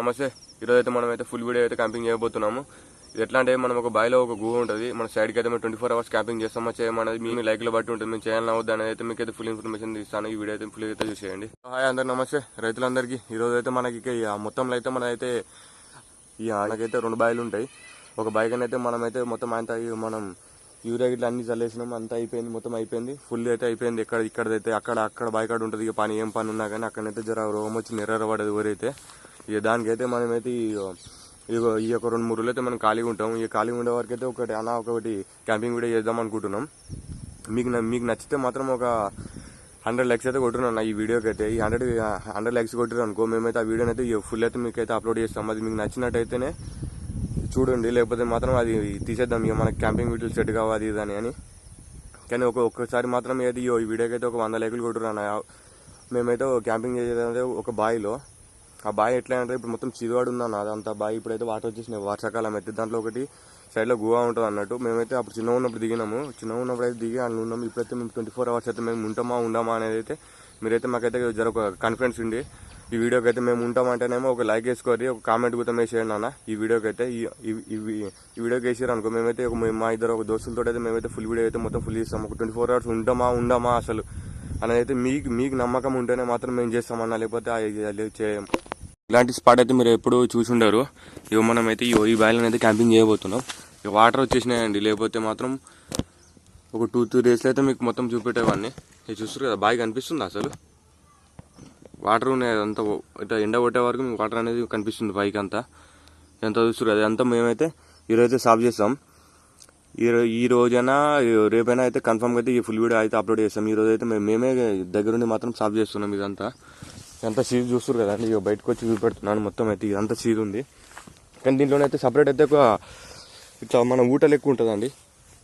నమస్తే. ఈరోజు అయితే మనం అయితే ఫుల్ వీడియో అయితే క్యాంపింగ్ చేయబోతున్నాము. ఇది ఎట్లా అంటే మనం ఒక బాయిలో ఒక గుహ ఉంటుంది, మన సైడ్కి అయితే మేము 24 hours క్యాంపింగ్ చేస్తామా చేయమనేది మీ లైక్లో బట్టి ఉంటుంది. మేము చేయాలని అవుద్ది అనేది అయితే మీకు అయితే ఫుల్ ఇన్ఫర్మేషన్ ఇస్తాను. ఈ వీడియో అయితే ఫుల్ అయితే చూసేయండి. హాయ్ అందరు నమస్తే రైతులందరికీ. ఈరోజు అయితే మనకి మొత్తంలో అయితే మనమైతే మనకైతే 2 బాయిలు ఉంటాయి. ఒక బాయికి అయితే మనమైతే మొత్తం అంతా మనం యూరియా గిట్లా అన్ని చల్లేసినాం, అంతా అయిపోయింది, మొత్తం అయిపోయింది, ఫుల్ అయితే అయిపోయింది. ఇక్కడైతే అక్కడ బాయికాడ ఉంటుంది. ఇక పని ఏం పని ఉన్నా కానీ అక్కడైతే జర రోగం వచ్చి నెర్రబడేది ఊరైతే. ఇక దానికైతే మనమైతే ఈ ఒక 2-3 రోజులు అయితే మనం ఖాళీగా ఉంటాం. ఇక ఖాళీగా ఉండే వరకు అయితే ఒకటి క్యాంపింగ్ వీడియో చేద్దాం అనుకుంటున్నాం. మీకు నచ్చితే మాత్రం ఒక 100 likes అయితే కొట్టున్నాను ఈ వీడియోకి అయితే. ఈ 100 likes కొట్టిరు అనుకో, మేమైతే ఆ వీడియోని అయితే ఫుల్ అయితే మీకు అయితే అప్లోడ్ చేస్తాం. అది మీకు నచ్చినట్టయితేనే చూడండి, లేకపోతే మాత్రం అది తీసేద్దాం. ఇక మనకి క్యాంపింగ్ వీడియోలు సెట్ కావాలి ఇది అని. కానీ ఒక్కసారి మాత్రం ఏది ఈ వీడియోకి అయితే ఒక 100 likes కొట్టున్నాను. మేమైతే క్యాంపింగ్ చేసేదంటే ఒక బాయిలో. ఆ బావి ఎట్లా అంటే ఇప్పుడు మొత్తం చిరువాడు ఉందన్న, అదంతా బావి ఇప్పుడైతే వాటర్ వచ్చేసినాయి, వర్షాకాలం అయితే. దాంట్లో ఒకటి సైడ్లో గుహ ఉంటుంది అన్నట్టు. మేమైతే అప్పుడు చిన్నగా ఉన్నప్పుడు దిగినాము, అయితే దిగి అన్నీ ఉన్నాము. ఇప్పుడైతే మేము 24 hours అయితే మేము ఉంటామా ఉండమా అనేది అయితే మీరైతే మాకైతే జర ఒక కాన్ఫిడెన్స్ ఉండి ఈ వీడియోకి అయితే మేము ఉంటామంటేనేమో ఒక లైక్ వేసుకోవాలి, ఒక కామెంట్ కూడా వేసేయండి అన్న. ఈ వీడియోకి అయితే ఈ వీడియోకి వేసారు అనుకో, మేమైతే మా ఇద్దరు ఒక దోస్తులతో అయితే మేమైతే ఫుల్ వీడియో అయితే మొత్తం ఫుల్ చేస్తాం. ఒక 24 hours ఉంటామా ఉండమా అసలు అనేది అయితే మీకు నమ్మకం ఉంటేనే మాత్రం మేము చేస్తామన్నా, లేకపోతే చేయం. ఇలాంటి స్పాట్ అయితే మీరు ఎప్పుడు చూసి ఉండరు. ఇక మనం అయితే ఈ బాయిలను అయితే క్యాంపింగ్ చేయబోతున్నాం. ఇక వాటర్ వచ్చేసినాయండి, లేకపోతే మాత్రం ఒక 2-3 days అయితే మీకు మొత్తం చూపెట్టేవాడిని. ఇది చూస్తారు కదా, బావి కనిపిస్తుంది అసలు, వాటర్ ఉన్నాయి. అదంతా ఇట్లా ఎండ కొట్టే వరకు మీకు వాటర్ అనేది కనిపిస్తుంది పైకి అంతా. ఎంత చూస్తారు అదంతా మేమైతే ఈరోజైతే సాల్వ్ చేస్తాం. ఈ రోజైనా రేపైనా అయితే కన్ఫర్మ్గా అయితే ఈ ఫుల్ వీడియో అయితే అప్లోడ్ చేస్తాం. ఈ రోజు అయితే మేమే దగ్గరుండి మాత్రం సాల్వ్ చేస్తున్నాం. ఇదంతా ఎంత సీజ్ చూస్తారు కదండి, ఇక బయటకు వచ్చి చూపెడుతున్నాను. మొత్తం అయితే ఇదంతా సీజ్ ఉంది. కానీ దీంట్లోనైతే సపరేట్ అయితే ఒక ఇట్లా మన ఊట లెక్క ఉంటుందండి.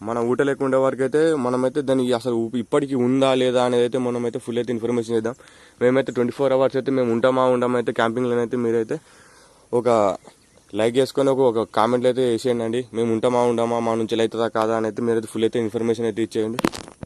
మన ఊట లెక్క ఉండే వరకు అయితే మనమైతే దానికి అసలు ఇప్పటికీ ఉందా లేదా అనేది అయితే మనమైతే ఫుల్ అయితే ఇన్ఫర్మేషన్ ఇద్దాం. మేమైతే 24 hours అయితే మేము ఉంటామా అయితే క్యాంపింగ్లో అయితే మీరైతే ఒక లైక్ చేసుకొని ఒక కామెంట్లు అయితే వేసేయండి. మేము ఉంటామా ఉండమా, మా నుంచి అవుతుందా కాదా అని అయితే మీరైతే ఫుల్ అయితే ఇన్ఫర్మేషన్ అయితే ఇచ్చేయండి.